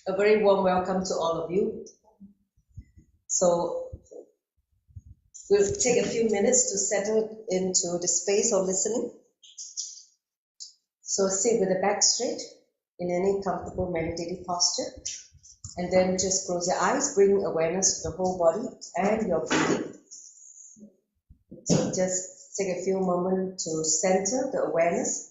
A very warm welcome to all of you. So we'll take a few minutes to settle into the space of listening. So sit with the back straight in any comfortable meditative posture. And then just close your eyes, bring awareness to the whole body and your breathing. So just take a few moments to center the awareness.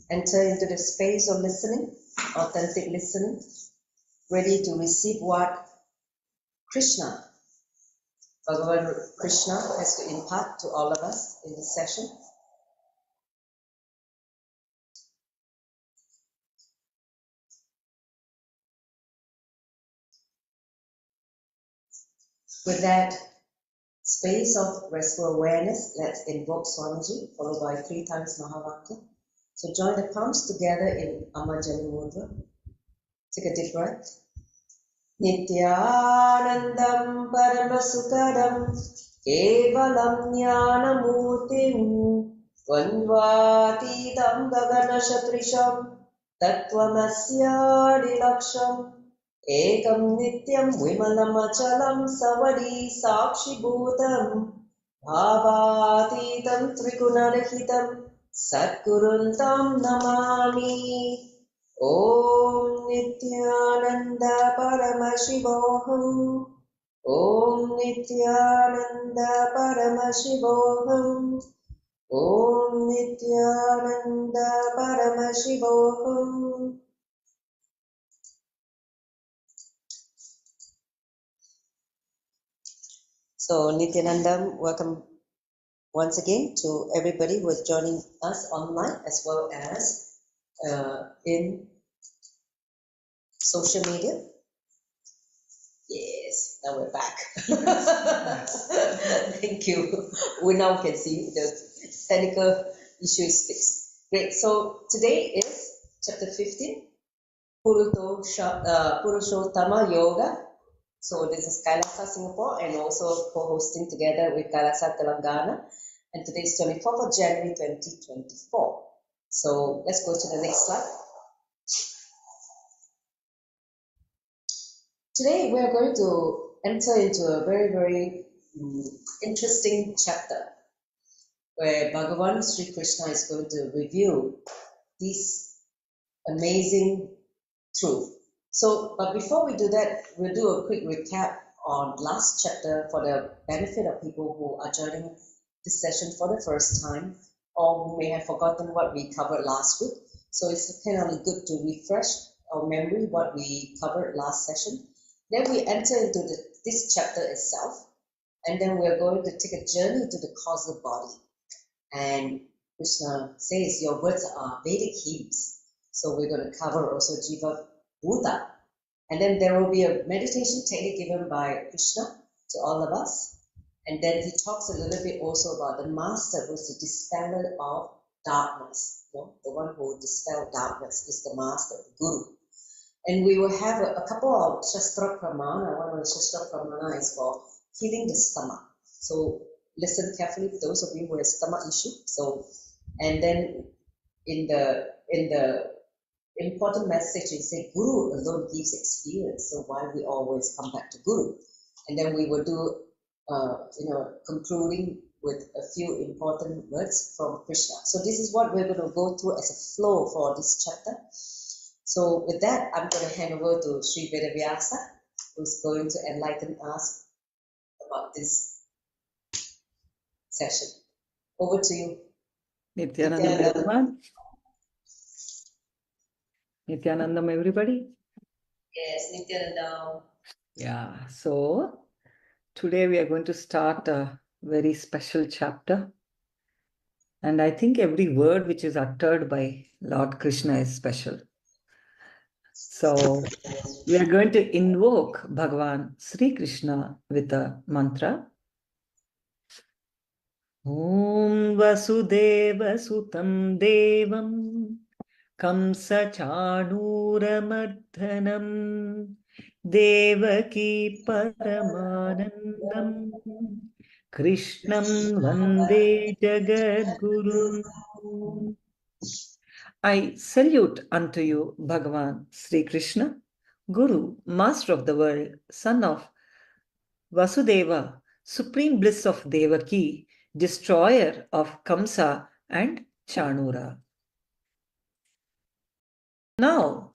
Enter into the space of listening, authentic listening, ready to receive what Krishna, Bhagavan Krishna, has to impart to all of us in this session. With that space of restful awareness, let's invoke Swamiji, followed by 3 times Mahavakya. So join the palms together in Amajani Mudra. Take a deep breath. Nityanandam Paramasukadam Kevalam Jnanamurtim Dvandvatidam Gaganashatrisham Tattvamasyadilaksham Ekam Nityam Vimalamachalam Savadi Sakshibhutam Bhavatitam Trigunarahitam Satguruntam Namami. Om Nityananda Paramashivoham. Om Nityananda Paramashivoham. Om Nityananda Paramashivoham. So Nityananda, welcome once again to everybody who is joining us online as well as in social media. Yes, now we're back. Thank you. We now can see the technical issue is fixed. Great. So today is chapter 15, Purusottama Yoga. So this is Kailasa, Singapore, and also co-hosting together with Kailasa, Telangana. And today is 24th of January 2024. So let's go to the next slide. Today we are going to enter into a very, very interesting chapter where Bhagavan Sri Krishna is going to review this amazing truth. So, but before we do that, we'll do a quick recap on last chapter for the benefit of people who are joining this session for the first time, or who may have forgotten what we covered last week. So it's kind of good to refresh our memory what we covered last session. Then we enter into this chapter itself, and then we're going to take a journey to the causal body. And Krishna says, your words are Vedic hymns. So we're going to cover also Jiva Bhuta. And then there will be a meditation technique given by Krishna to all of us. And then he talks a little bit also about the master who's the dispeller of darkness. You know, the one who dispels darkness is the master, the guru. And we will have a couple of Shastra Pramana. One of the Shastra Pramana is for healing the stomach. So listen carefully to those of you who have stomach issue. So, and then in the important message, it says Guru alone gives experience. So why we always come back to Guru? And then we will do concluding with a few important words from Krishna. So this is what we're going to go through as a flow for this chapter. So with that, I'm going to hand over to Sri Vedavyasa, who's going to enlighten us about this session. Over to you. Nityanandam, everyone. Nityanandam, everybody. Yes, Nityanandam. Yeah, so today we are going to start a very special chapter. And I think every word which is uttered by Lord Krishna is special. So we are going to invoke Bhagavan Sri Krishna with a mantra. Om Vasudeva Sutam Devam Kamsa Chanuramadhanam Devaki Paramanandam Krishnam Vande Jagadgurum. I salute unto you, Bhagavan Sri Krishna, Guru, Master of the world, Son of Vasudeva, Supreme Bliss of Devaki, Destroyer of Kamsa and Chanura. Now,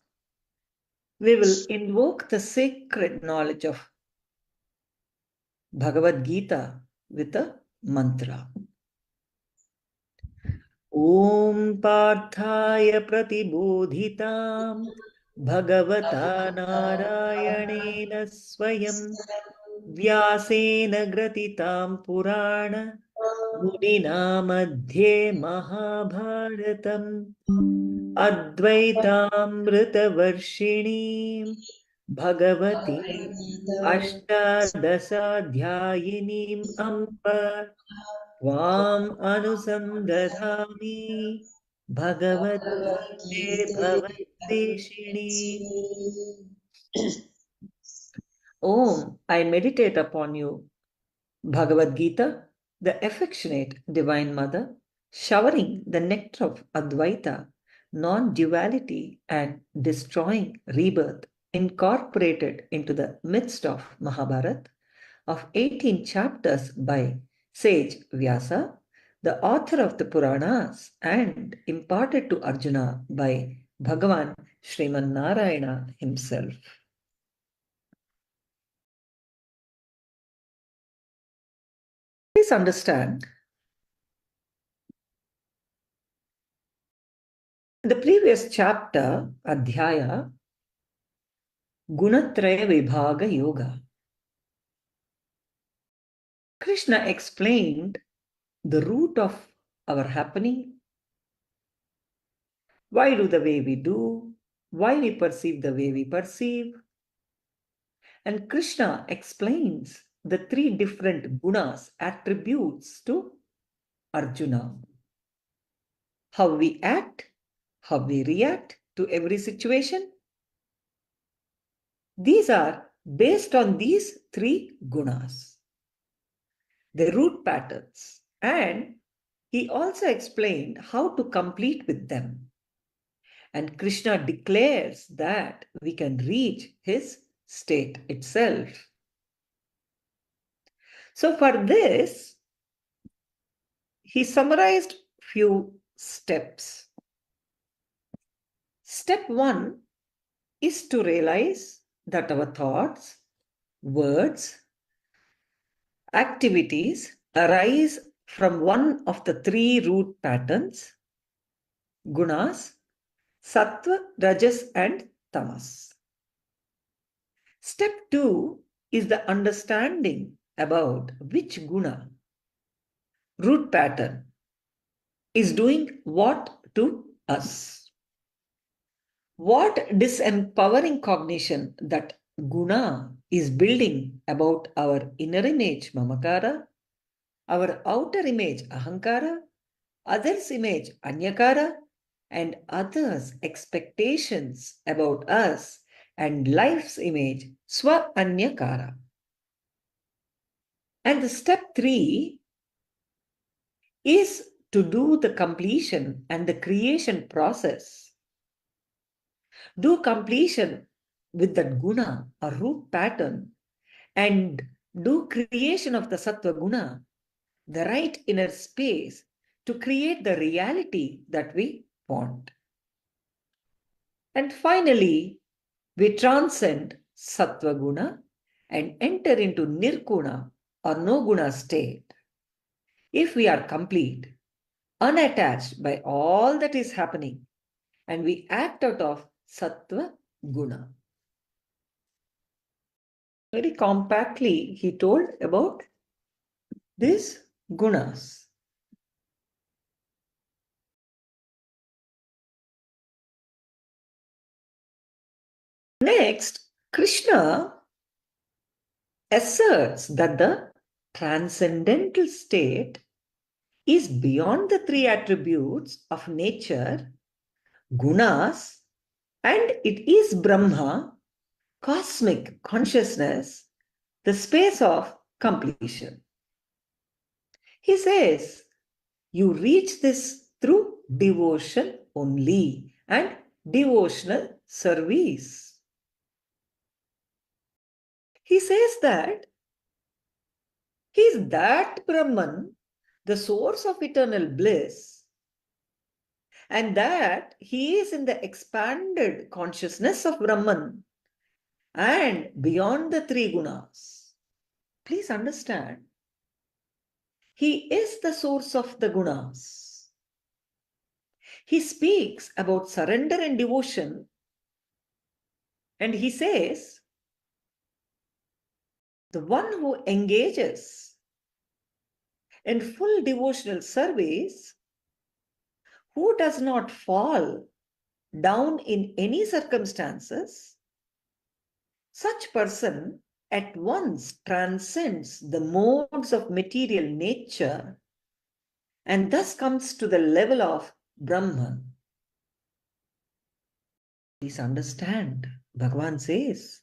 we will invoke the sacred knowledge of Bhagavad Gita with a mantra. Om Parthaya Pratibodhitam Bhagavata Narayanena Swayam Vyasena Gratitam Purana Munina Madhye Mahabharatam Advaitamritavarshini Bhagavati Ashtadasadhyayinim Amba Tvam Anusandadhami Bhagavad Gita Bhavatdeshini. Om, I meditate upon you, Bhagavad Gita, the affectionate Divine Mother, showering the nectar of Advaita, non-duality and destroying rebirth, incorporated into the midst of Mahabharata, of 18 chapters by sage Vyasa, the author of the Puranas, and imparted to Arjuna by Bhagavan Sriman Narayana himself. Please understand, in the previous chapter, Adhyaya, Gunatraya Vibhaga Yoga, Krishna explained the root of our happening, why do the way we do, why we perceive the way we perceive. And Krishna explains the three different gunas, attributes to Arjuna. How we act, how we react to every situation. These are based on these three gunas, the root patterns. And he also explained how to complete with them. And Krishna declares that we can reach his state itself. So for this, he summarized few steps. Step 1 is to realize that our thoughts, words, activities arise from one of the three root patterns, gunas, sattva, rajas and tamas. Step 2 is the understanding about which guna, root pattern, is doing what to us. What disempowering cognition that guna is building about our inner image, mamakara, our outer image, ahankara, others' image, anyakara, and others' expectations about us, and life's image, swa-anyakara. And the step 3 is to do the completion and the creation process. Do completion with that guna or root pattern and do creation of the sattva guna, the right inner space to create the reality that we want. And finally, we transcend sattva guna and enter into nirguna or no guna state. If we are complete, unattached by all that is happening, and we act out of sattva guna. Very compactly, he told about these gunas. Next, Krishna asserts that the transcendental state is beyond the three attributes of nature, gunas, and it is Brahma, cosmic consciousness, the space of completion. He says, you reach this through devotion only and devotional service. He says that he is that Brahman, the source of eternal bliss, and that he is in the expanded consciousness of Brahman and beyond the three gunas. Please understand, he is the source of the gunas. He speaks about surrender and devotion, and he says, the one who engages in full devotional service, who does not fall down in any circumstances, such person at once transcends the modes of material nature and thus comes to the level of Brahman. Please understand, Bhagavan says,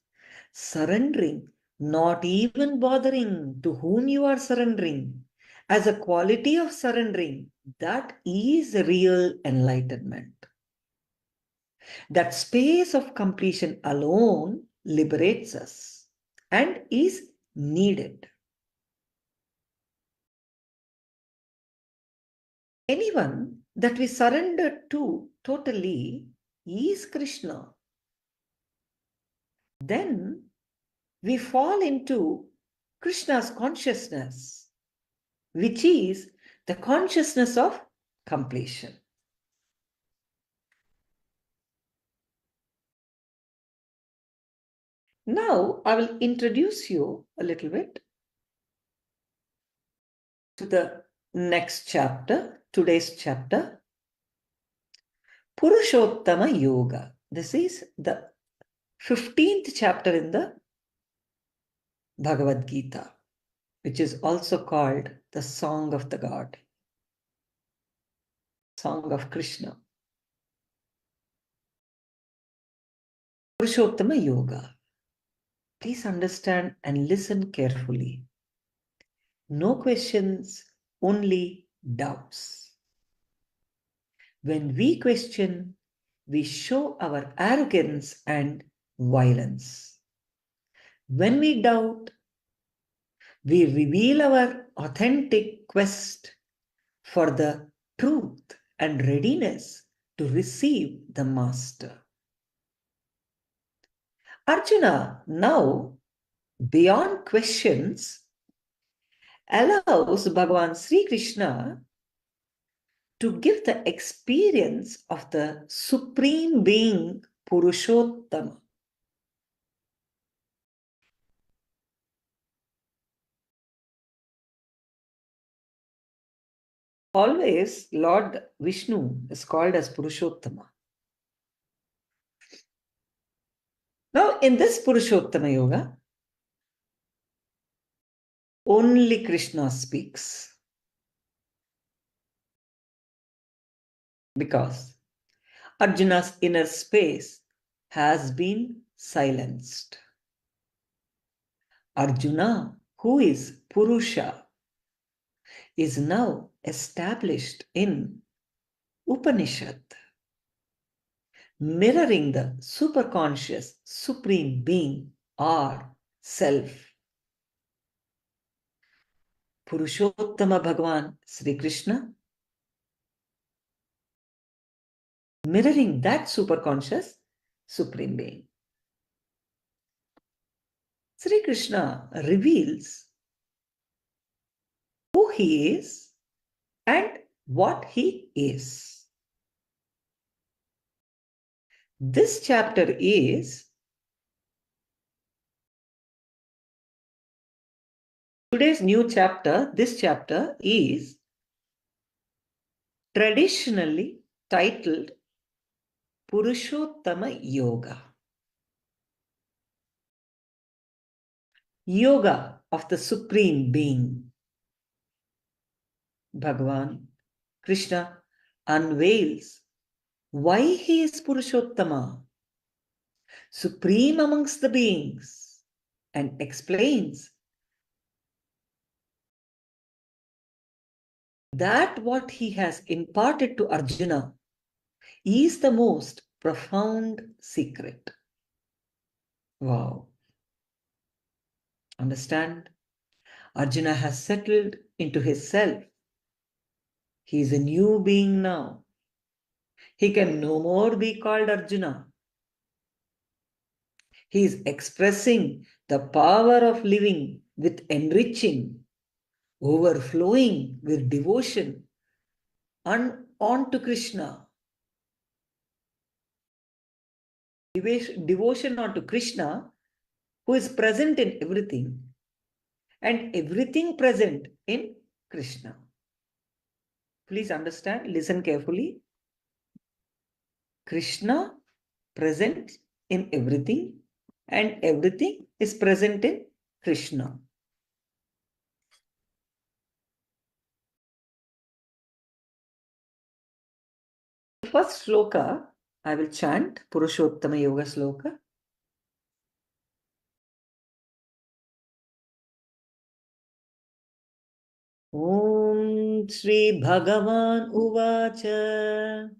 surrendering, not even bothering to whom you are surrendering, as a quality of surrendering, that is real enlightenment. That space of completion alone liberates us and is needed. Anyone that we surrender to totally is Krishna. Then we fall into Krishna's consciousness, which is the consciousness of completion. Now, I will introduce you a little bit to the next chapter, today's chapter, Purusottama Yoga. This is the 15th chapter in the Bhagavad Gita, which is also called the Song of the God, Song of Krishna. Purusottama Yoga. Please understand and listen carefully. No questions, only doubts. When we question, we show our arrogance and violence. When we doubt, we reveal our authentic quest for the truth and readiness to receive the master. Arjuna, now, beyond questions, allows Bhagavan Sri Krishna to give the experience of the Supreme Being Purushottama. Always Lord Vishnu is called as Purushottama. Now, in this Purushottama Yoga, only Krishna speaks. Because Arjuna's inner space has been silenced. Arjuna, who is Purusha, is now established in Upanishad, mirroring the superconscious Supreme Being or Self. Purushottama Bhagavan Sri Krishna, mirroring that superconscious Supreme Being. Sri Krishna reveals who he is and what he is. This chapter is today's new chapter. This chapter is traditionally titled Purusottama Yoga. Yoga of the Supreme Being. Bhagavan Krishna unveils why he is Purushottama, supreme amongst the beings, and explains that what he has imparted to Arjuna is the most profound secret. Wow. Understand? Arjuna has settled into his self. He is a new being now. He can no more be called Arjuna. He is expressing the power of living with enriching, overflowing with devotion on to Krishna. Devotion onto Krishna, who is present in everything, and everything present in Krishna. Please understand, listen carefully. Krishna present in everything, and everything is present in Krishna. The first sloka, I will chant Purusottama Yoga sloka. Om Shri Bhagavan Uvacha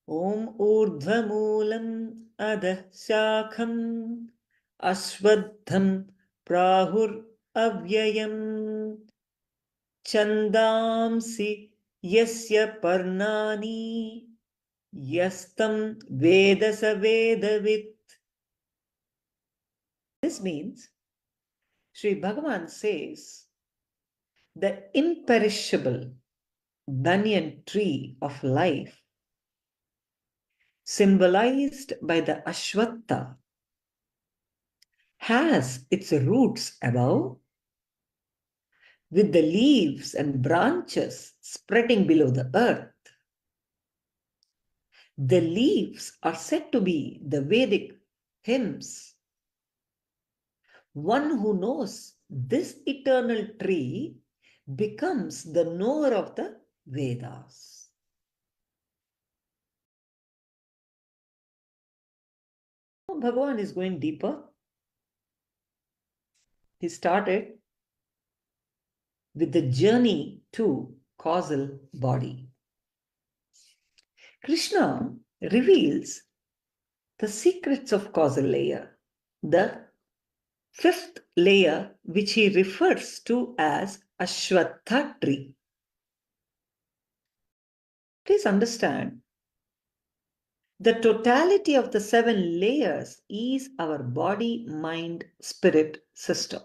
Om Urdhvamulam Adah Shakham Ashwadham Prahur Avyayam Chandamsi Yasya Parnani Yastam Vedasa Vedavit. This means Sri Bhagavan says the imperishable banyan tree of life, symbolized by the Ashwattha, has its roots above, with the leaves and branches spreading below the earth. The leaves are said to be the Vedic hymns. One who knows this eternal tree becomes the knower of the Vedas. Bhagavan is going deeper. He started with the journey to causal body. Krishna reveals the secrets of causal layer, the fifth layer, which he refers to as Ashwattha tree. Please understand, the totality of the 7 layers is our body, mind, spirit system.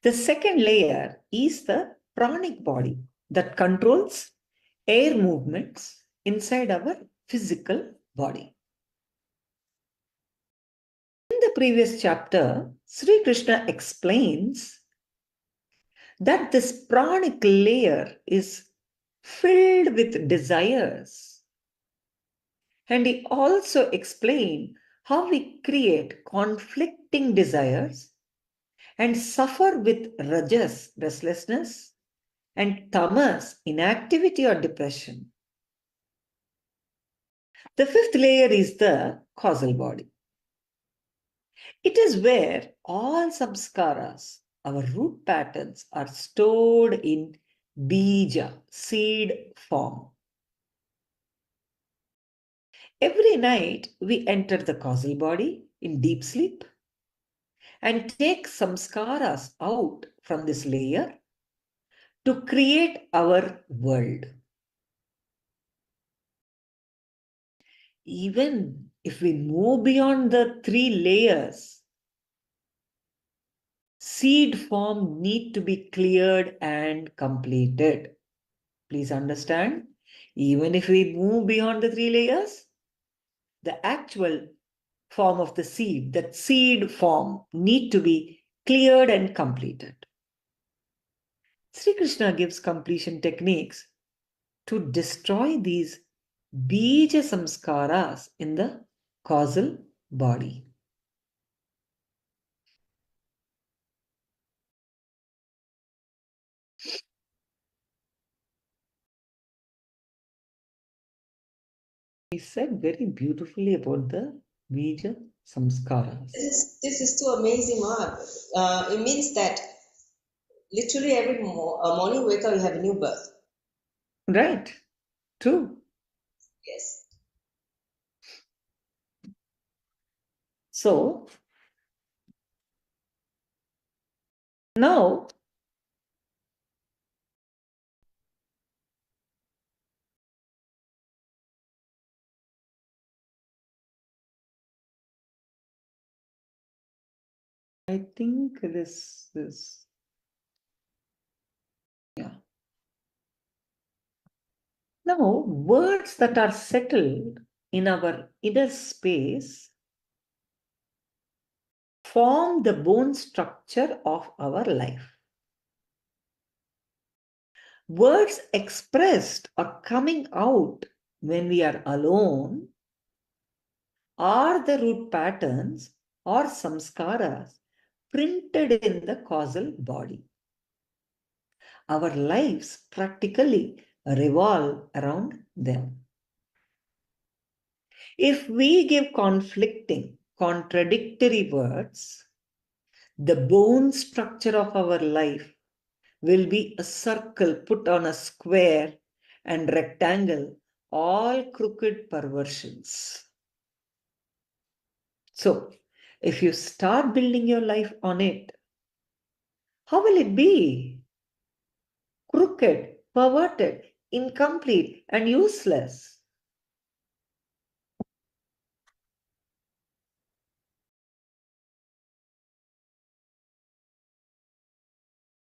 The second layer is the pranic body that controls air movements inside our physical body. In the previous chapter, Sri Krishna explains that this pranic layer is filled with desires. And he also explained how we create conflicting desires and suffer with rajas, restlessness, and tamas, inactivity or depression. The fifth layer is the causal body. It is where all samskaras, our root patterns, are stored in bija, seed form. Every night we enter the causal body in deep sleep and take samskaras out from this layer to create our world. Even if we move beyond the 3 layers, seed form need to be cleared and completed. Please understand, even if we move beyond the 3 layers, the actual form of the seed, that seed form, need to be cleared and completed. Sri Krishna gives completion techniques to destroy these bija samskaras in the causal body. He said very beautifully about the Bija samskaras. This is too amazing, Mark. It means that literally every morning wake up, you have a new birth. Right. True. Yes. So now I think this is, yeah. Now, words that are settled in our inner space form the bone structure of our life. Words expressed or coming out when we are alone are the root patterns or samskaras printed in the causal body. Our lives practically revolve around them. If we give conflicting, contradictory words, the bone structure of our life will be a circle put on a square and rectangle, all crooked perversions. So, if you start building your life on it, how will it be? Crooked, perverted, incomplete, and useless.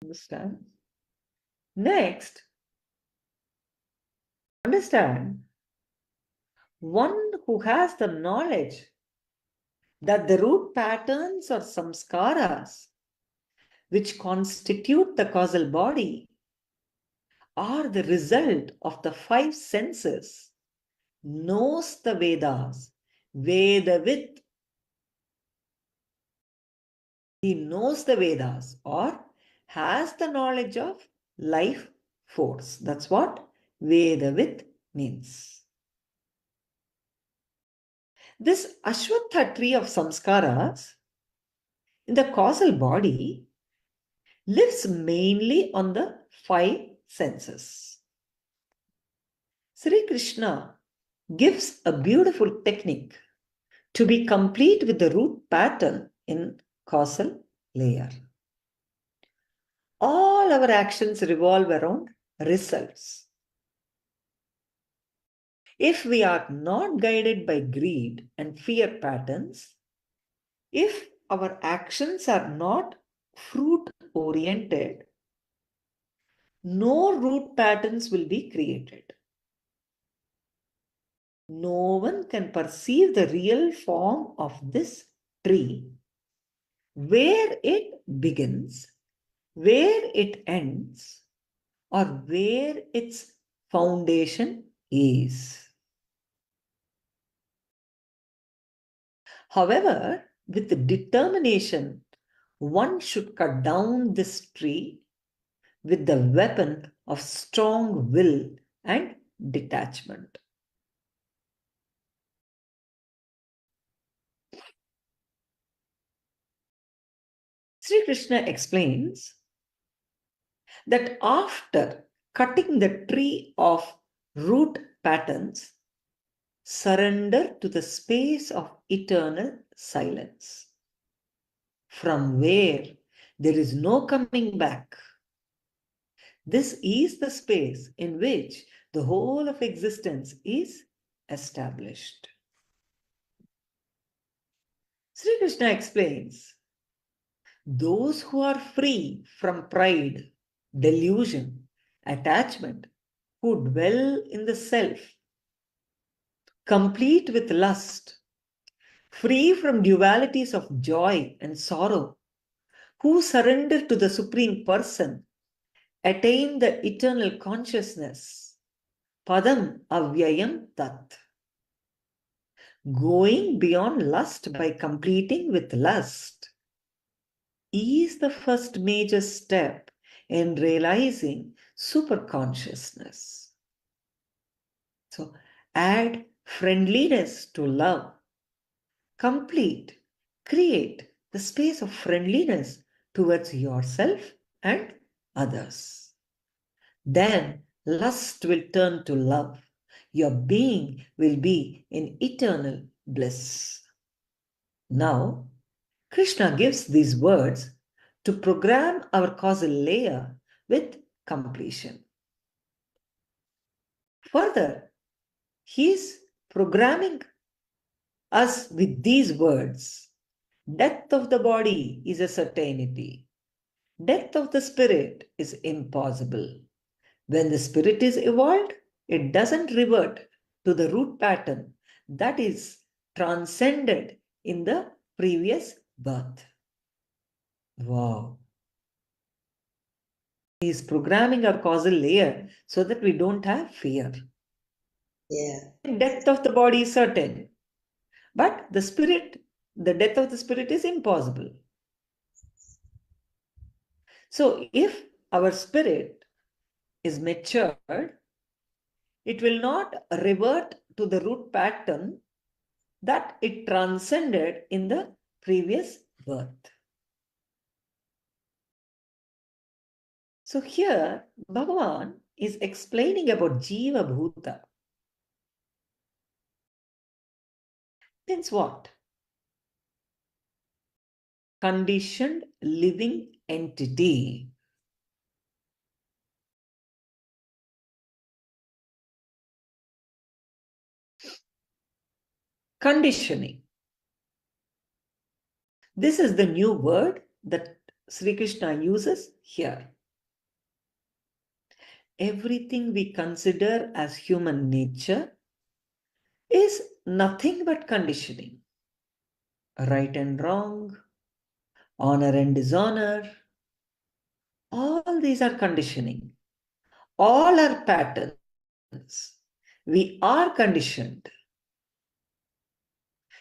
Understand? Next, understand one who has the knowledge that the root patterns or samskaras which constitute the causal body are the result of the five senses, knows the Vedas, Vedavit. He knows the Vedas or has the knowledge of life force. That's what Vedavit means. This Ashwatha tree of samskaras in the causal body lives mainly on the five senses. Sri Krishna gives a beautiful technique to be complete with the root pattern in causal layer. All our actions revolve around results. If we are not guided by greed and fear patterns, if our actions are not fruit oriented, no root patterns will be created. No one can perceive the real form of this tree, where it begins, where it ends, or where its foundation is. However, with determination, one should cut down this tree with the weapon of strong will and detachment. Sri Krishna explains that after cutting the tree of root patterns, surrender to the space of eternal silence, from where there is no coming back. This is the space in which the whole of existence is established. Sri Krishna explains, those who are free from pride, delusion, attachment, who dwell in the self, complete with lust, free from dualities of joy and sorrow, who surrender to the Supreme Person, attain the eternal consciousness, Padam Avyayam Tat. Going beyond lust by completing with lust is the first major step in realizing superconsciousness. So add friendliness to love, complete, create the space of friendliness towards yourself and others. Then lust will turn to love. Your being will be in eternal bliss. Now, Krishna gives these words to program our causal layer with completion. Further, he is programming us with these words. Death of the body is a certainty. Death of the spirit is impossible. When the spirit is evolved, it doesn't revert to the root pattern that is transcended in the previous birth. Wow. He is programming our causal layer so that we don't have fear. Yeah. Death of the body is certain, but the death of the spirit is impossible. So if our spirit is matured, it will not revert to the root pattern that it transcended in the previous birth. So here, Bhagavan is explaining about Jiva Bhuta. Means what? Conditioned living entity. Conditioning. This is the new word that Sri Krishna uses here. Everything we consider as human nature is nothing but conditioning. Right and wrong, honor and dishonor, all these are conditioning. All are patterns. We are conditioned.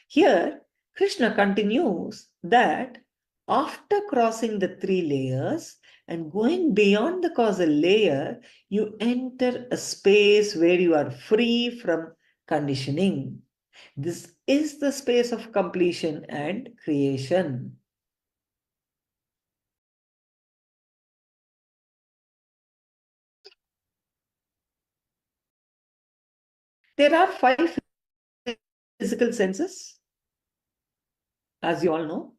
Here, Krishna continues that after crossing the three layers and going beyond the causal layer, you enter a space where you are free from conditioning. This is the space of completion and creation. There are 5 physical senses, as you all know,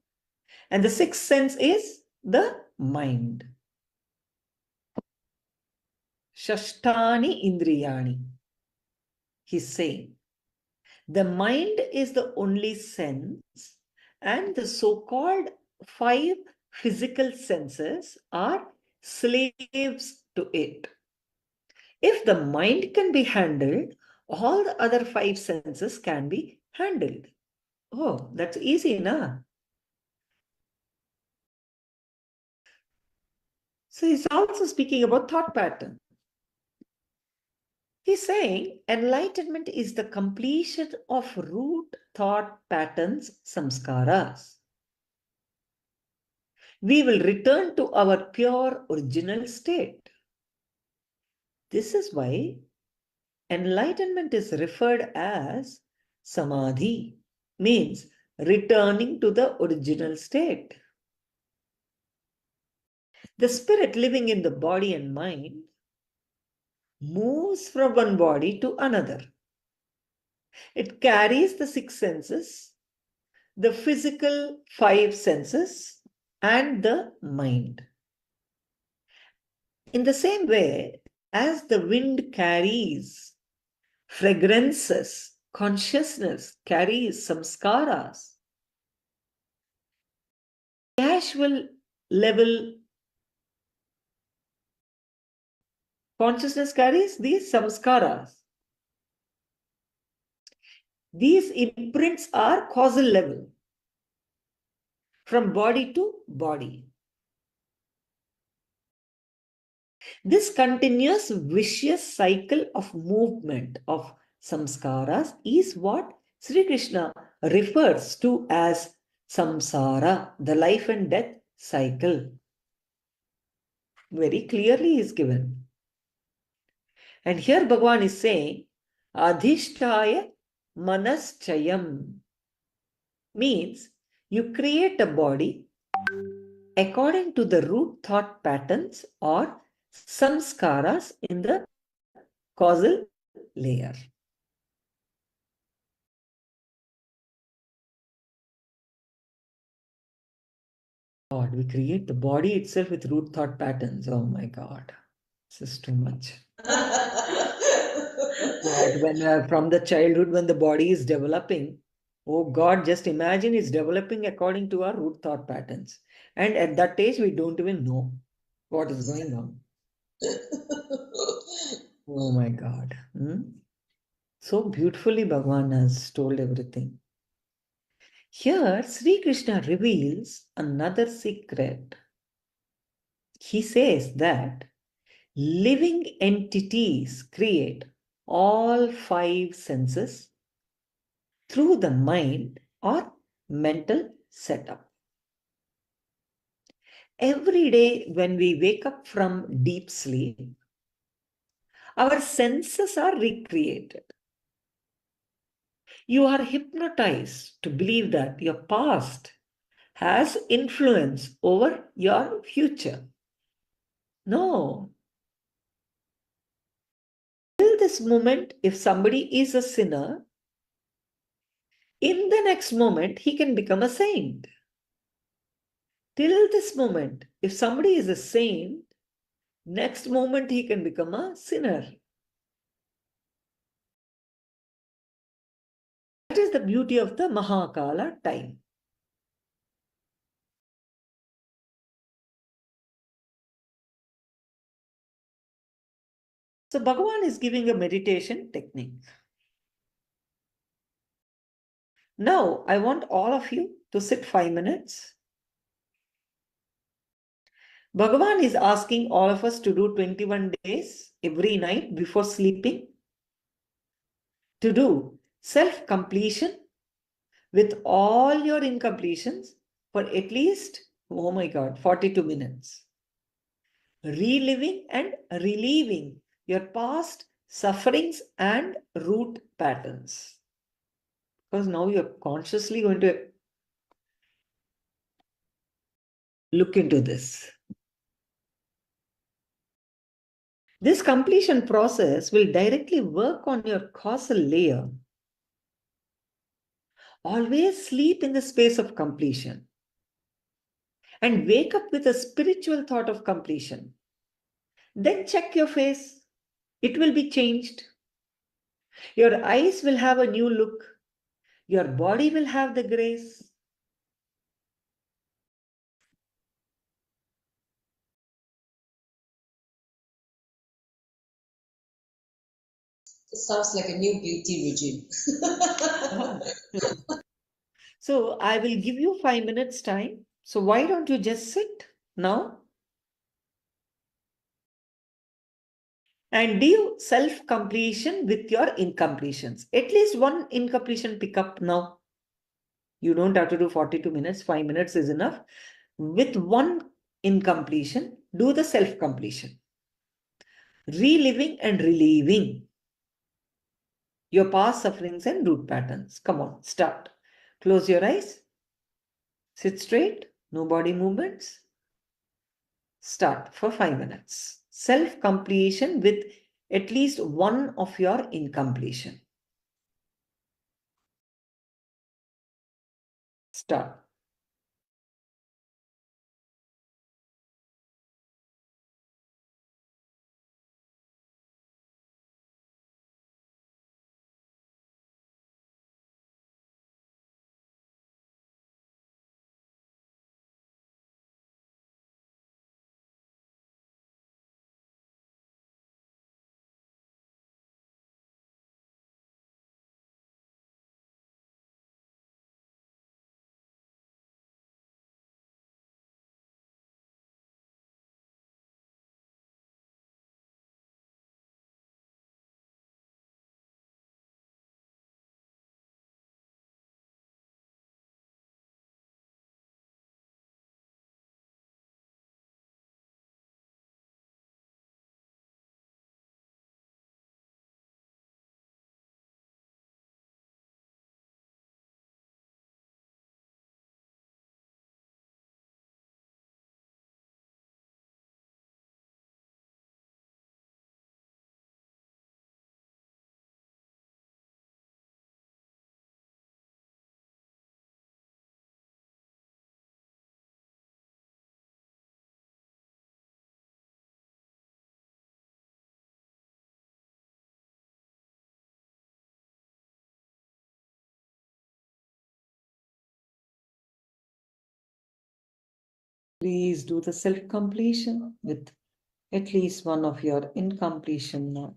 and the 6th sense is the mind. Shashtani Indriyani. He's saying the mind is the only sense, and the so-called 5 physical senses are slaves to it. If the mind can be handled, all the other 5 senses can be handled. Oh, that's easy, na? So he's also speaking about thought pattern. He's saying enlightenment is the completion of root thought patterns, samskaras. We will return to our pure original state. This is why enlightenment is referred as samadhi, means returning to the original state. The spirit living in the body and mind moves from one body to another. It carries the 6 senses, the physical 5 senses, and the mind. In the same way, as the wind carries fragrances, consciousness carries samskaras. Casual level consciousness carries these samskaras. These imprints are causal level, from body to body. This continuous vicious cycle of movement of samskaras is what Sri Krishna refers to as samsara, the life and death cycle. Very clearly is given. And here Bhagavan is saying, Adhishtaya manaschayam. means you create a body according to the root thought patterns or samskaras in the causal layer. God, we create the body itself with root thought patterns. Oh my God, this is too much. What, when from the childhood, when the body is developing, oh God, just imagine it's developing according to our root thought patterns. And at that age, we don't even know what is going on. Oh my God. So beautifully Bhagavan has told everything. Here, Sri Krishna reveals another secret. He says that living entities create all five senses through the mind or mental setup. Every day when we wake up from deep sleep, our senses are recreated. You are hypnotized to believe that your past has influence over your future. No. Till this moment, if somebody is a sinner, in the next moment, he can become a saint. Till this moment, if somebody is a saint, next moment he can become a sinner. That is the beauty of the Mahakala time. So Bhagavan is giving a meditation technique. Now, I want all of you to sit 5 minutes. Bhagavan is asking all of us to do 21 days every night before sleeping, to do self-completion with all your incompletions for at least, oh my God, 42 minutes. Reliving and relieving your past sufferings and root patterns. Because now you're consciously going to look into this. This completion process will directly work on your causal layer. Always sleep in the space of completion and wake up with a spiritual thought of completion. Then check your face. It will be changed. Your eyes will have a new look. Your body will have the grace. It sounds like a new beauty regime. So I will give you 5 minutes time. So why don't you just sit now and do self-completion with your incompletions. At least one incompletion pick up now. You don't have to do 42 minutes. 5 minutes is enough. With one incompletion, do the self-completion. Reliving and relieving your past sufferings and root patterns. Come on, start. Close your eyes. Sit straight. No body movements. Start for 5 minutes. Self-completion with at least one of your incompletion. Start. please do the self-completion with at least one of your incompletion now.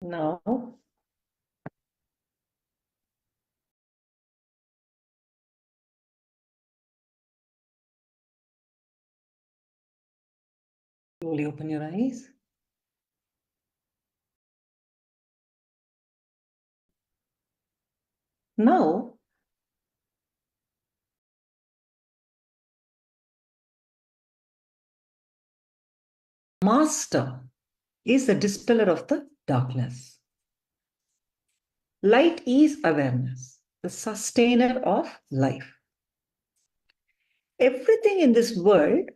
Now, slowly open your eyes. Now, Master is the dispeller of the darkness. Light is awareness, the sustainer of life. Everything in this world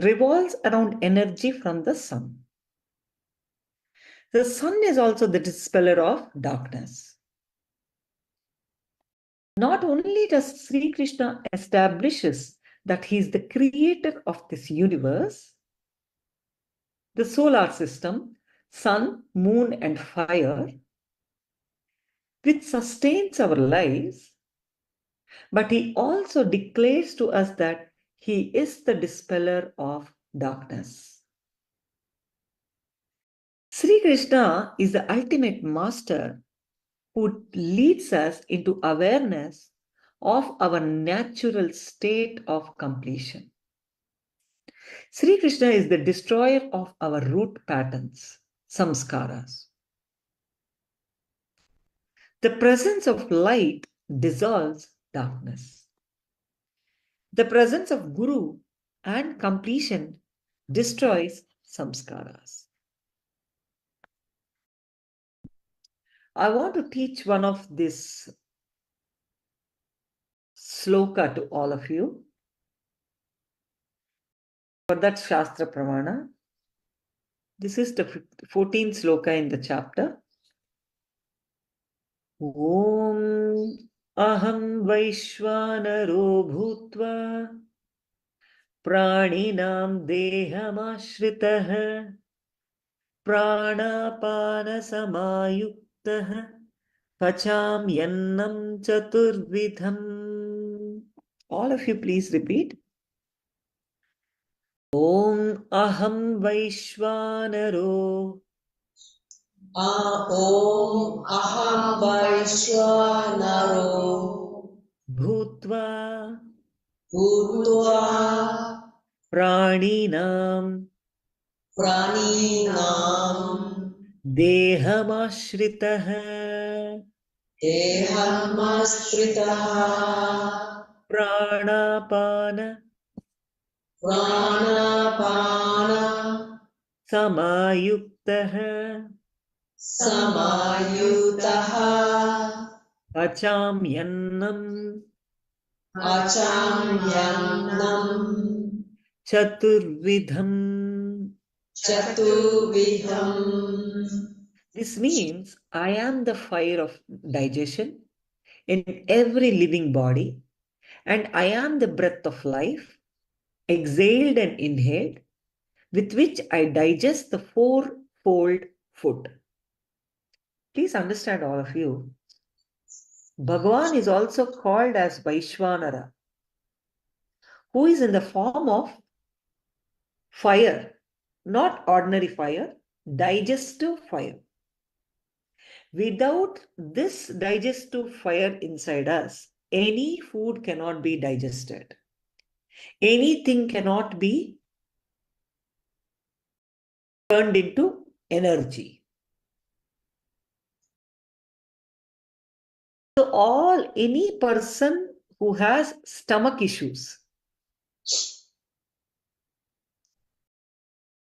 revolves around energy from the sun. The sun is also the dispeller of darkness. Not only does Sri Krishna establishes that he is the creator of this universe, the solar system, sun, moon, and fire, which sustains our lives, but he also declares to us that he is the dispeller of darkness. Sri Krishna is the ultimate master who leads us into awareness of our natural state of completion. Sri Krishna is the destroyer of our root patterns, samskaras. The presence of light dissolves darkness. The presence of Guru and completion destroys samskaras. I want to teach one of this sloka to all of you. For that Shastra Pramana, this is the 14th sloka in the chapter. Om Aham Vaishvanaro Bhutva Praninam Dehamashritah Pranapana Samayuktah Pacham Yannam Chaturvidham. All of you please repeat. Om Aham Vaishvanaro Om Aham Vaishvanaro Bhutva Bhutva Praninam Praninam Dehamashritah Dehamastritah Pranapana Pranapana Samayuktah Samayutah Pacham Yannam Achamyanam Chaturvidham. Chaturvidham. This means I am the fire of digestion in every living body, and I am the breath of life, exhaled and inhaled, with which I digest the fourfold food. Please understand, all of you, Bhagavan is also called as Vaishvanara, who is in the form of fire, not ordinary fire, digestive fire. Without this digestive fire inside us, any food cannot be digested. Anything cannot be turned into energy. So any person who has stomach issues,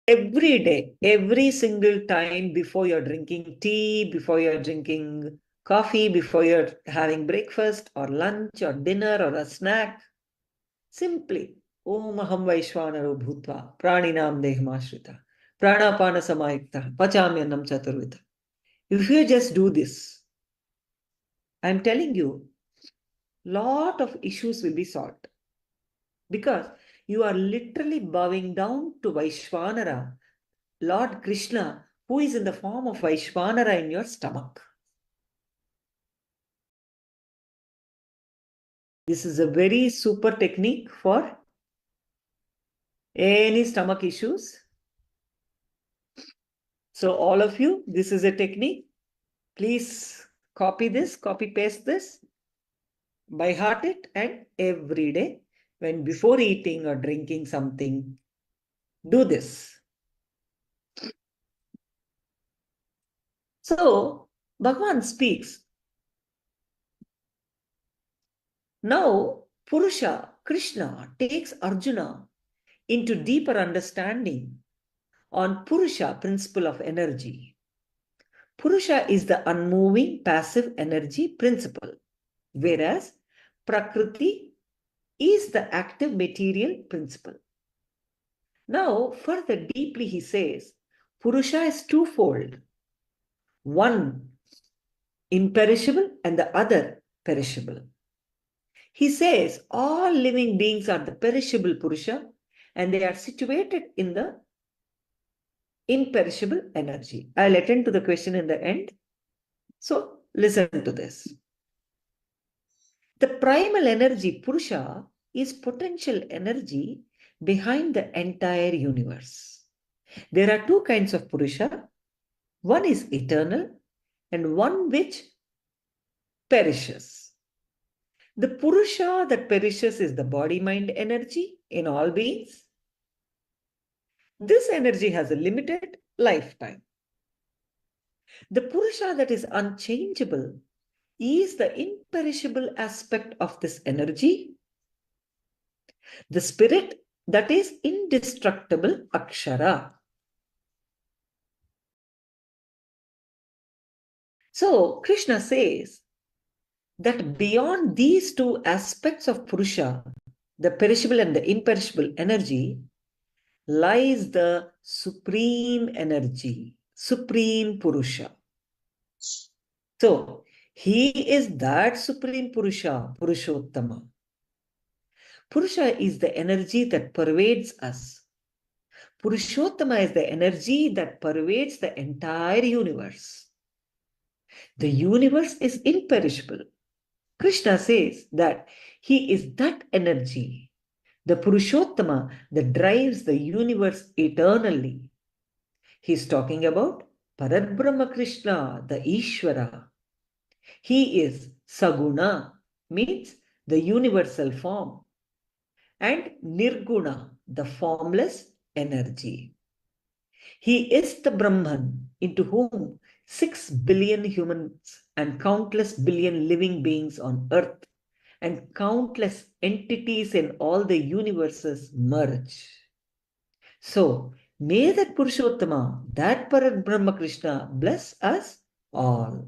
every day, every single time, before you're drinking tea, before you're drinking coffee, before you're having breakfast or lunch or dinner or a snack, simply Om Aham Vaishvanaro Bhutva Praninam Dehamashrita Pranapana Samayukta Pachamyanam Chaturvita. If you just do this, I'm telling you, lot of issues will be solved. Because you are literally bowing down to Vaishvanara, Lord Krishna, who is in the form of Vaishvanara in your stomach. This is a very super technique for any stomach issues. So all of you, this is a technique. Please copy this, copy paste this, by heart it, and every day when before eating or drinking something, do this. So Bhagavan speaks. Now Purusha, Krishna, takes Arjuna into deeper understanding on Purusha, principle of energy. Purusha is the unmoving passive energy principle, whereas Prakriti is the active material principle. Now, further deeply he says, Purusha is twofold. One imperishable and the other perishable. He says all living beings are the perishable Purusha and they are situated in the imperishable energy. I'll attend to the question in the end. So listen to this. The primal energy, Purusha, is potential energy behind the entire universe. There are two kinds of Purusha. One is eternal and one which perishes. The Purusha that perishes is the body-mind energy in all beings. This energy has a limited lifetime. The Purusha that is unchangeable is the imperishable aspect of this energy. The spirit that is indestructible, Akshara. So Krishna says that beyond these two aspects of Purusha, the perishable and the imperishable energy, lies the supreme energy, supreme Purusha. So he is that supreme Purusha, Purushottama. Purusha is the energy that pervades us. Purushottama is the energy that pervades the entire universe. The universe is imperishable. Krishna says that he is that energy, the Purushottama that drives the universe eternally. He is talking about Paradbrahma Krishna, the Ishvara. He is Saguna, means the universal form, and Nirguna, the formless energy. He is the Brahman into whom 6 billion humans and countless billion living beings on earth and countless entities in all the universes merge. So, may that Purushottama, that Paradbrahma Krishna, bless us all.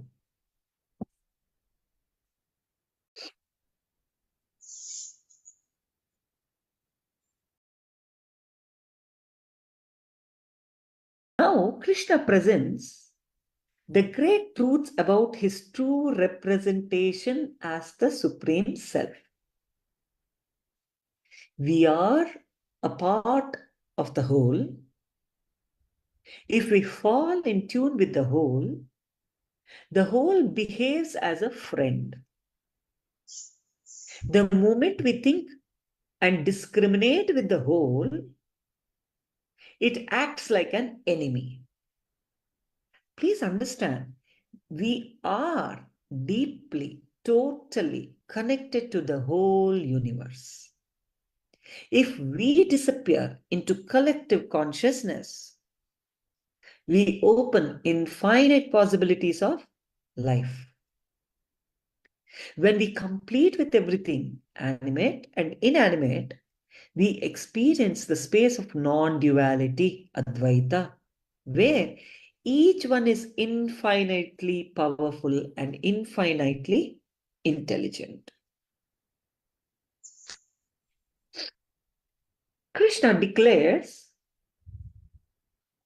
Now, Krishna presents the great truths about his true representation as the Supreme Self. We are a part of the whole. If we fall in tune with the whole behaves as a friend. The moment we think and discriminate with the whole, it acts like an enemy. Please understand, we are deeply, totally connected to the whole universe. If we disappear into collective consciousness, we open infinite possibilities of life. When we complete with everything, animate and inanimate, we experience the space of non-duality, Advaita, where each one is infinitely powerful and infinitely intelligent. Krishna declares,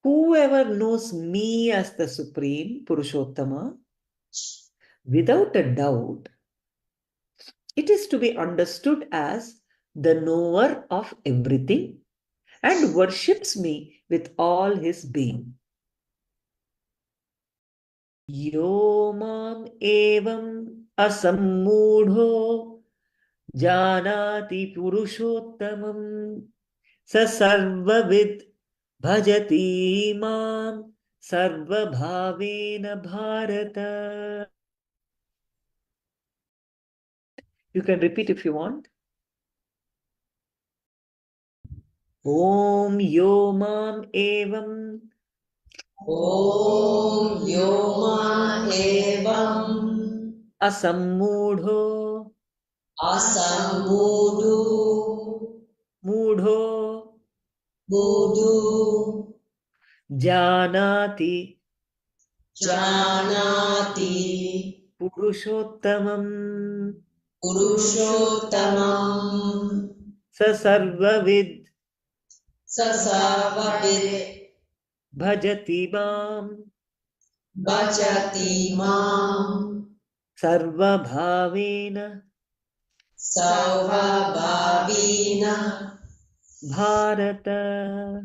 whoever knows me as the Supreme Purushottama, without a doubt, it is to be understood as the knower of everything and worships me with all his being. Yo mam evam asammudho janati purushottamam sa sarvavid bhajati mam Sarvabhavena Bharata. You can repeat if you want. Om Yomam Evam Om Yoma Evam Asammudho Asamudhu Mudho Buddhu Janati Janati Purushottamam Purushottamam Sasarvavid Sasavavid Bhajati Mam Bhajati Mam Sarvabhavena Sarvabhavina Bharata.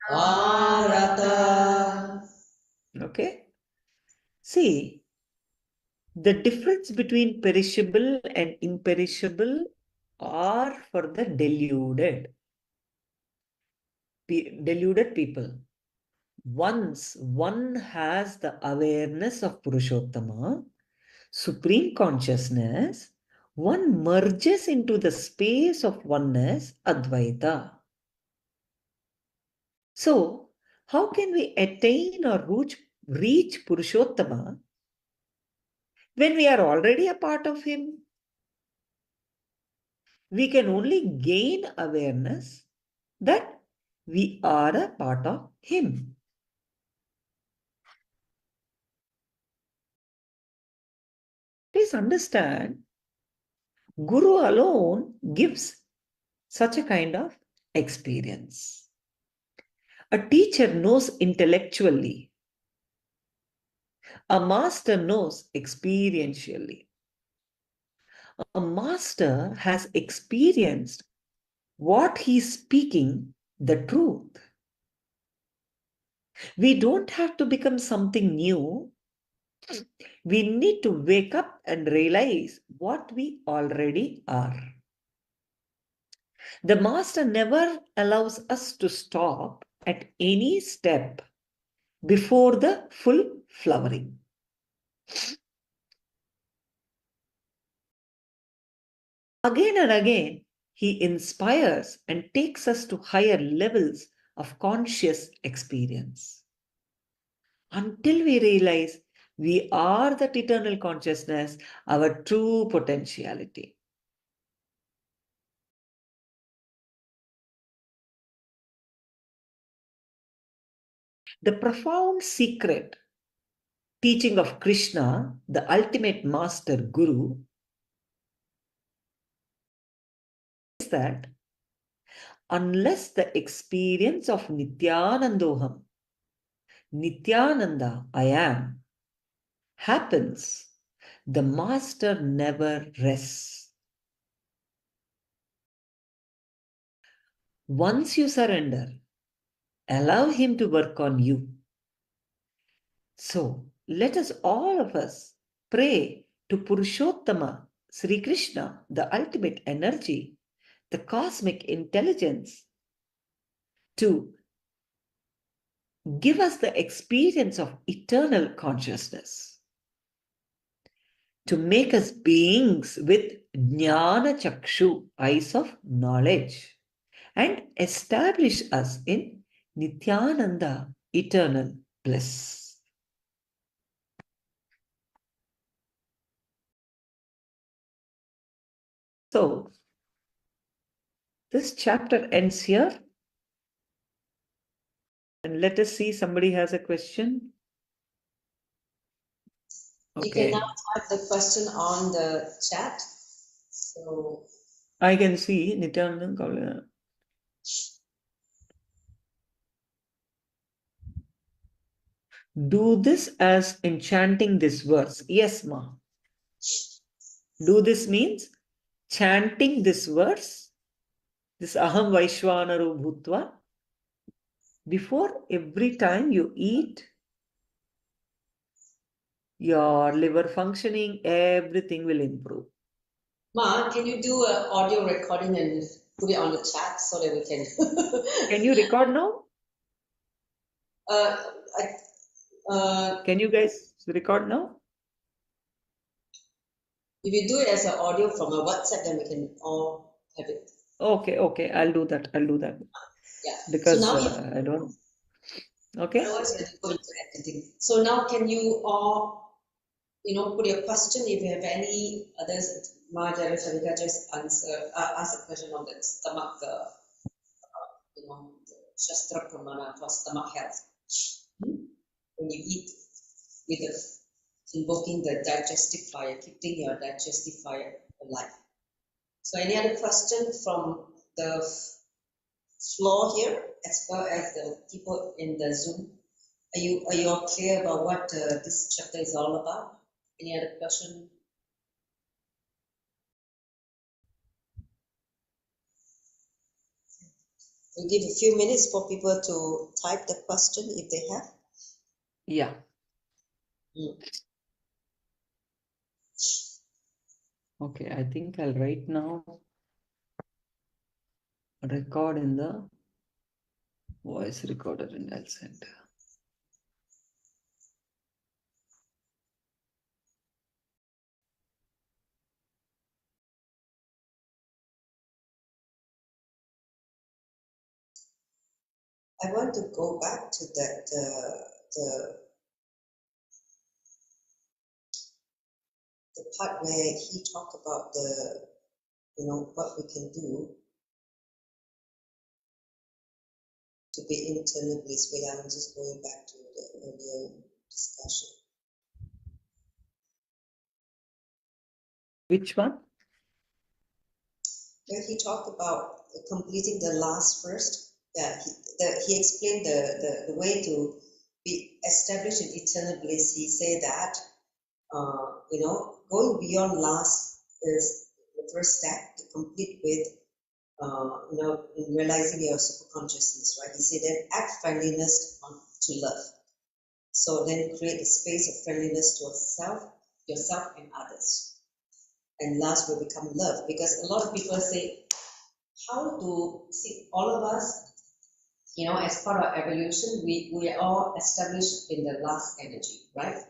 Bharata. Okay. See, the difference between perishable and imperishable are for the deluded people. Once one has the awareness of Purushottama, supreme consciousness, one merges into the space of oneness, Advaita. So, how can we attain or reach Purushottama when we are already a part of him? We can only gain awareness that we are a part of him. Please understand, Guru alone gives such a kind of experience. A teacher knows intellectually. A master knows experientially. A master has experienced what he's speaking, the truth. We don't have to become something new. We need to wake up and realize what we already are. The master never allows us to stop at any step before the full flowering. Again and again, he inspires and takes us to higher levels of conscious experience until we realize we are that eternal consciousness, our true potentiality. The profound secret teaching of Krishna, the ultimate master guru, is that unless the experience of Nityanandoham, Nityananda, I am, happens, the master never rests. Once you surrender, allow him to work on you. So let us all of us pray to Purushottama, Sri Krishna, the ultimate energy, the cosmic intelligence, to give us the experience of eternal consciousness, to make us beings with Jnana Chakshu, eyes of knowledge, and establish us in Nityananda, eternal bliss. So, this chapter ends here. And let us see, somebody has a question. You can Okay. now type the question on the chat. So I can see Nityananda. Do this as enchanting this verse. Yes, ma. Do this means chanting this verse, this Aham Vaishvanaru Bhutva, before every time you eat, your liver functioning, everything will improve. Ma, can you do an audio recording and put it on the chat so that we can... Can you record now? Can you guys record now? If you do it as an audio from a WhatsApp, then we can all have it. Okay, I'll do that. Yeah. Because so now I don't. Okay. otherwise we have to go into editing. So now can you all, put your question if you have any others. Marjorie, Shanika, just ask a question on the stomach, the Shastra Pramana for stomach health. When you eat with invoking the digestive fire, keeping your digestive fire alive. So any other question from the floor here, as well as the people in the Zoom? Are you all clear about what this chapter is all about? Any other question? We'll give a few minutes for people to type the question if they have. Yeah. Okay, I think I'll right now record in the voice recorder and I'll send. I want to go back to that the part where he talked about what we can do to be internal bliss. Wait, I'm just going back to the earlier discussion. Which one? Where he talked about completing the last first. Yeah, he explained the way to be established in eternal bliss. He said that going beyond last is the first step to complete with in realizing your super consciousness, right? He said then add friendliness to love. So then create a space of friendliness towards yourself and others. And last will become love, because a lot of people say, how to see all of us, as part of evolution, we are all established in the last energy, right?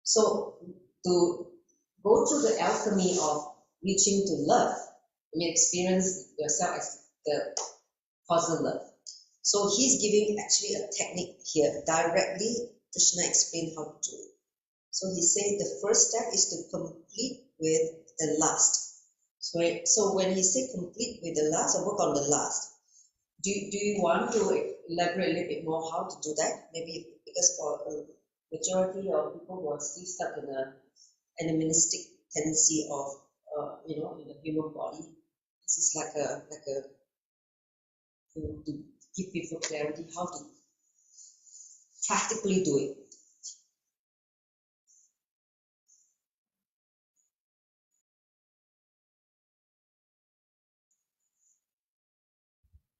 So to go through the alchemy of reaching to love, experience yourself as the causal love. So he's giving actually a technique here directly. Krishna explained how to do it. So he said the first step is to complete with the last. So when he said complete with the last, or work on the last, do you want to elaborate a little bit more how to do that? Maybe because for a majority of people who are still stuck in a animalistic tendency of in the human body, this is like a to give people clarity how to practically do it.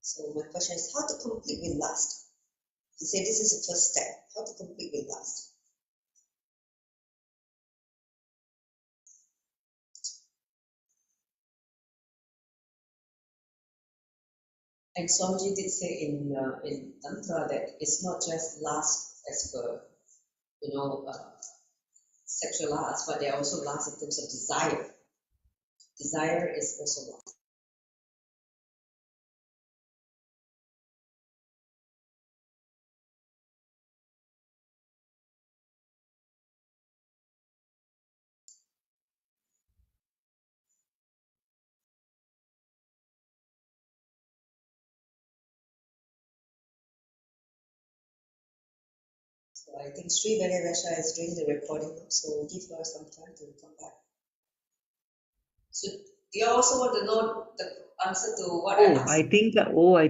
So my question is how to complete with last. He said this is the first step, how to complete with last. And Swamiji did say in Tantra that it's not just lust as per sexual lust, but they are also lust in terms of desire. Desire is also lust. So I think Sri Venerasha is doing the recording now, so we'll give her some time to come back. So do you also want to know the answer to what I asked? I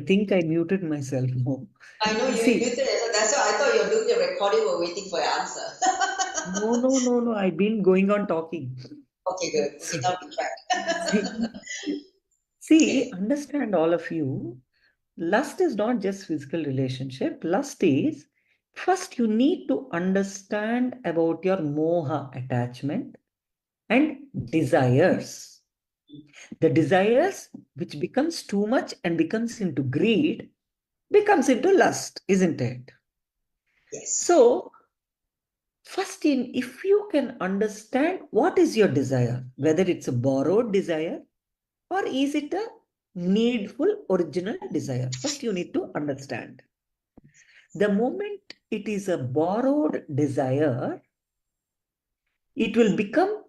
think I muted myself. No. I know you muted it, so that's why I thought you were doing the recording while waiting for your answer. No. I've been going on talking. Okay, good. Okay, now we track. See, understand all of you. Lust is not just physical relationship. Lust is, first you need to understand about your moha, attachment, and desires. The desires which becomes too much and becomes into greed, becomes into lust, isn't it? Yes. So First, if you can understand what is your desire, whether it's a borrowed desire or is it a needful original desire, first you need to understand. The moment it is a borrowed desire, it will become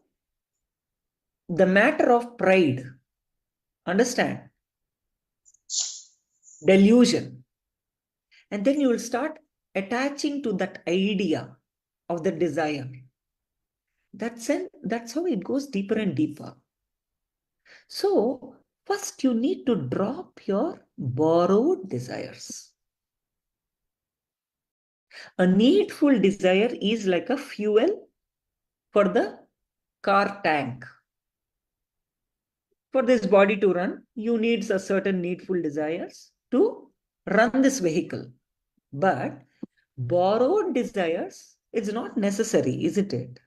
the matter of pride. Understand? Delusion. And then you will start attaching to that idea of the desire. That's how it goes deeper and deeper. So, first you need to drop your borrowed desires. A needful desire is like a fuel for the car tank. For this body to run, you need a certain needful desires to run this vehicle. But borrowed desires is not necessary, isn't it?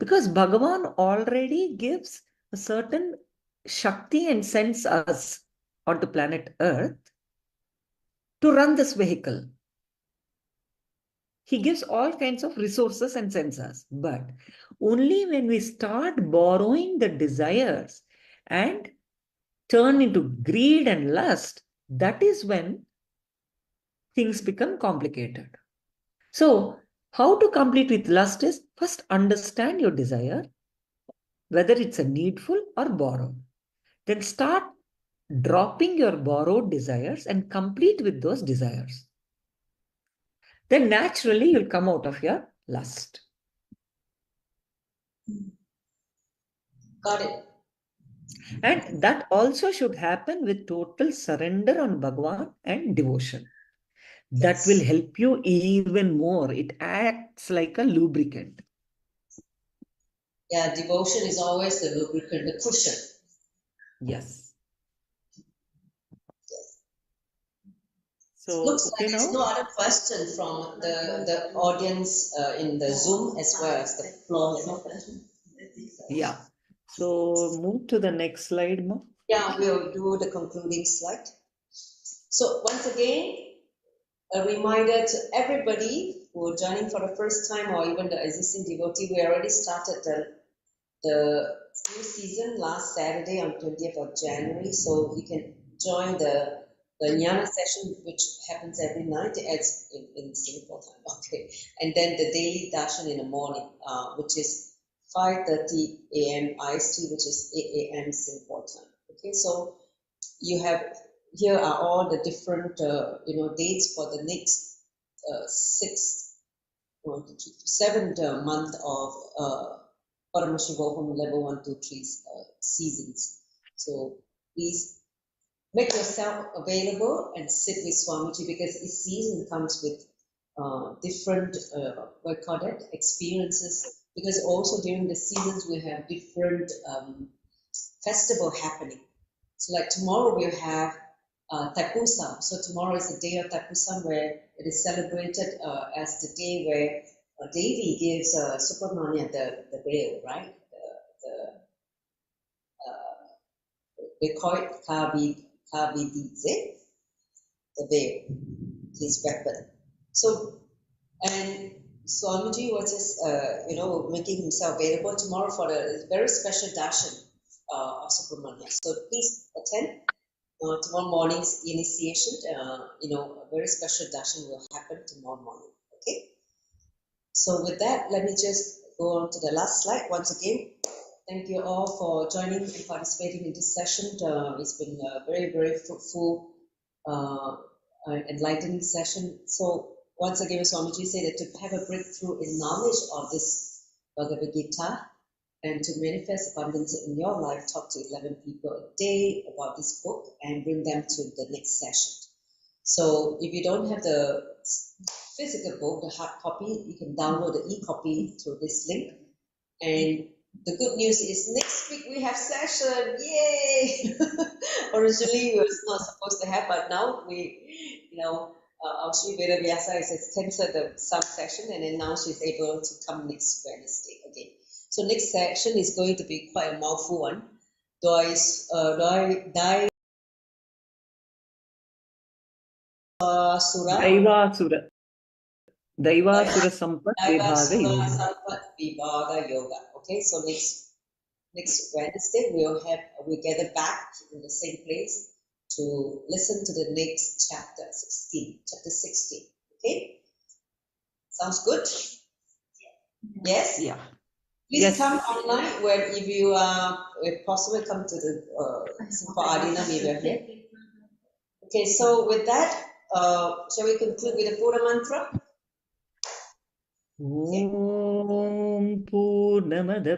Because Bhagavan already gives a certain Shakti and sends us onto planet Earth to run this vehicle. He gives all kinds of resources and sends us. But only when we start borrowing the desires and turn into greed and lust, that is when things become complicated. So, how to complete with lust is first understand your desire, whether it's a needful or borrowed. Then start dropping your borrowed desires and complete with those desires. Then naturally you'll come out of your lust. Got it. And that also should happen with total surrender on Bhagavan and devotion. That Yes. will help you even more. It acts like a lubricant. Yeah, devotion is always the lubricant, the cushion. Yes. So, Looks like there's no other question from the audience in the Zoom as well as the floor. Yeah. So move to the next slide, Ma. Yeah, we'll do the concluding slide. So once again, a reminder to everybody who are joining for the first time or even the existing devotee, we already started the new season last Saturday on 20th of January. So you can join the Jnana session, which happens every night in Singapore time. Okay. And then the daily darshan in the morning, which is 5:30 a.m. IST, which is 8 a.m. Singapore time. Okay. So you have, here are all the different, dates for the next 7th month of Paramashivoham level 1, 2, 3 seasons. So please make yourself available and sit with Swamiji, because each season comes with different, what call it, experiences. Because also during the seasons we have different festival happening. So like tomorrow we'll have Thaipusam. So tomorrow is the day of Thaipusam, where it is celebrated as the day where Devi gives Subramanya the veil, right? They call it Kabididze, the veil, his weapon. So, and Swamiji was just, making himself available tomorrow for a very special darshan of Subramanya. So please attend. Tomorrow morning's initiation, a very special darshan will happen tomorrow morning. Okay. So with that, let me just go on to the last slide once again. Thank you all for joining and participating in this session. It's been a very, very fruitful, enlightening session. So once again, Swamiji said that to have a breakthrough in knowledge of this Bhagavad Gita and to manifest abundance in your life, talk to 11 people a day about this book and bring them to the next session. So if you don't have the physical book, the hard copy, you can download the e-copy through this link. And the good news is next week we have session, yay! Originally we was not supposed to have, but now we, our Sri Vedavyasa has canceled the some session, and then now she's able to come next Wednesday again. So next session is going to be quite a mouthful one. Sura. Daivasura. Daivasura Sampat Vibhaga Yoga. Vibhaga Yoga. Okay, so next Wednesday we gather back in the same place to listen to the next chapter 16. Okay, sounds good. Yes. Yeah. Please Yes. come online where if you if possible come to the for Adina we were here. Okay, so with that, shall we conclude with the Pura mantra? Om Purnamada